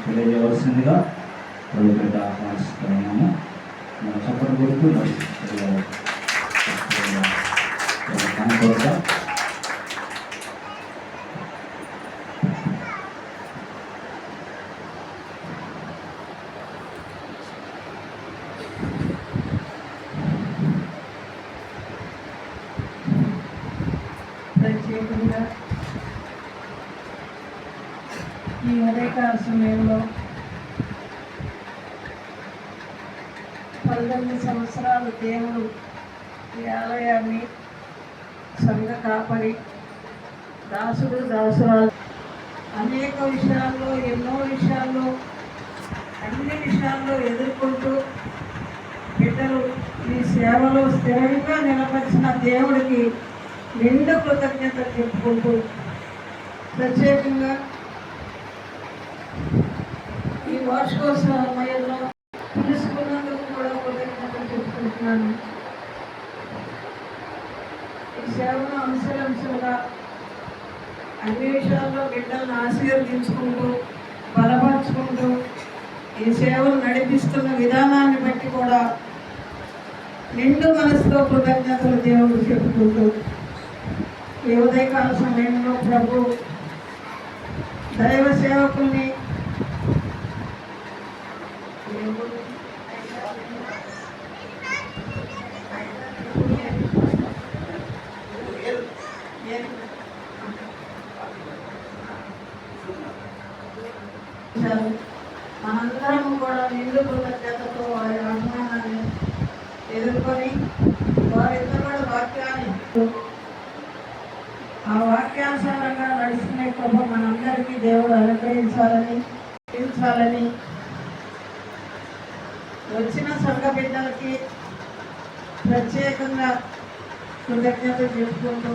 తెలియజేయవలసిందిగా ప్రభుత్వ ఆహ్వానిస్తున్నాము. మన చప్పటి కొడుకు ప్రత్యేకంగా ఈ ఉదయకాల సమయంలో 19 సంవత్సరాలు దేవుడు ఈ ఆలయాన్ని సంఘ కాపరి దాసురాలు అనేక విషయాల్లో ఎన్నో విషయాల్లో అన్ని విషయాల్లో ఎదుర్కొంటూ బిడ్డలు ఈ సేవలో స్థిరంగా నిలబడిన దేవుడికి నిండు కృతజ్ఞతలు చెప్పుకుంటూ ప్రత్యేకంగా ఈ వార్షికోత్సవ సమయంలో పిలుచుకున్నందుకు కూడా కృతజ్ఞతలు చెప్పుకుంటున్నాను. ఈ సేవను అంశాలుగా అన్ని విషయాల్లో బిడ్డలను ఆశీర్వదించుకుంటూ బలపరుచుకుంటూ ఈ సేవను నడిపిస్తున్న విధానాన్ని బట్టి కూడా నిండు మనసుతో కృతజ్ఞతలు దేవుడు చెప్పుకుంటూ ఈ ఉదయకాల సమయంలో ప్రభు దైవ సేవకుల్ని మనందరం కూడా నిండు కృతజ్ఞతతో వారి ఆహ్వానాన్ని ఎదుర్కొని వారిద్దరు వాక్యాన్ని ఆ వాక్యానుసారంగా నడుస్తున్న ప్రభు మనందరికీ దేవుడు అనుగ్రహించాలని వచ్చిన సంఘ బిడ్డలకి ప్రత్యేకంగా కృతజ్ఞతలు చెప్పుకుంటూ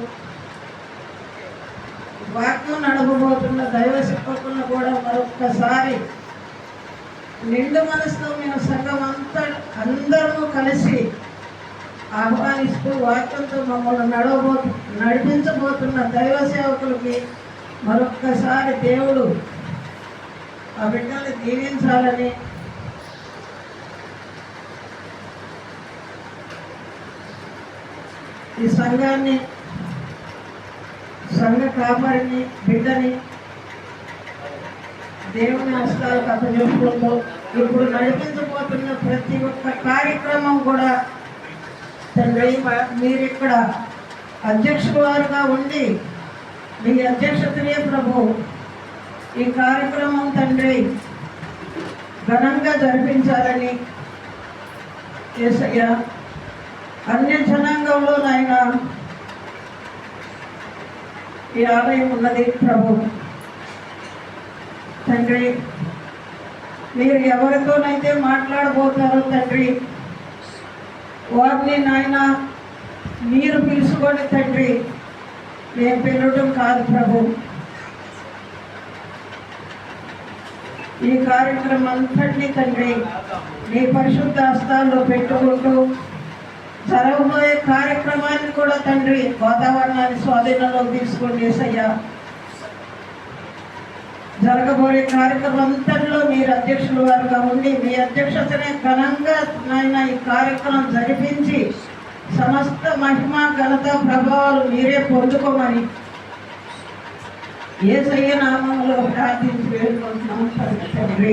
వాక్యం నడపబోతున్న దైవ శిక్షకులను కూడా మరొక్కసారి నిండు మనసుతో మేము సంఘం అందరము కలిసి ఆహ్వానిస్తూ వాక్యంతో మమ్మల్ని నడిపించబోతున్న దైవ సేవకులకి మరొక్కసారి దేవుడు ఆ బిడ్డల్ని దీవించాలని ఈ సంఘాన్ని సంఘ కాపరిని బిడ్డని దేవుని హస్తాలకు అప్పచెప్పుకుంటూ ఇప్పుడు నడిపించబోతున్న ప్రతి ఒక్క కార్యక్రమం కూడా తండ్రి మీరు ఇక్కడ అధ్యక్షుల వారుగా ఉండి మీ అధ్యక్షతనే ప్రభు ఈ కార్యక్రమం తండ్రి ఘనంగా జరిపించాలని యేసయ్య అన్య జనాంగంలో నాయన ఈ ఆలయం ఉన్నది ప్రభు తండ్రి మీరు ఎవరితోనైతే మాట్లాడబోతారో తండ్రి వారిని నాయన మీరు పిలుచుకోండి తండ్రి మేము పిలవడం కాదు ప్రభు ఈ కార్యక్రమం అంతటినీ తండ్రి నీ పరిశుద్ధ హస్తాల్లో పెట్టుకుంటూ జరగబోయే కార్యక్రమాన్ని కూడా తండ్రి వాతావరణాన్ని స్వాధీనంలో తీసుకోండి యేసయ్యా జరగబోయే కార్యక్రమం అంతటిలో మీరు అధ్యక్షుల వారుగా ఉండి మీ అధ్యక్షతనే ఘనంగా నాయన ఈ కార్యక్రమం జరిపించి సమస్త మహిమ ఘనత ప్రభావాలు మీరే పొందుకోమని యేసయ్య నామములో ప్రార్థించి వేడుకుంటున్నాం తండ్రి.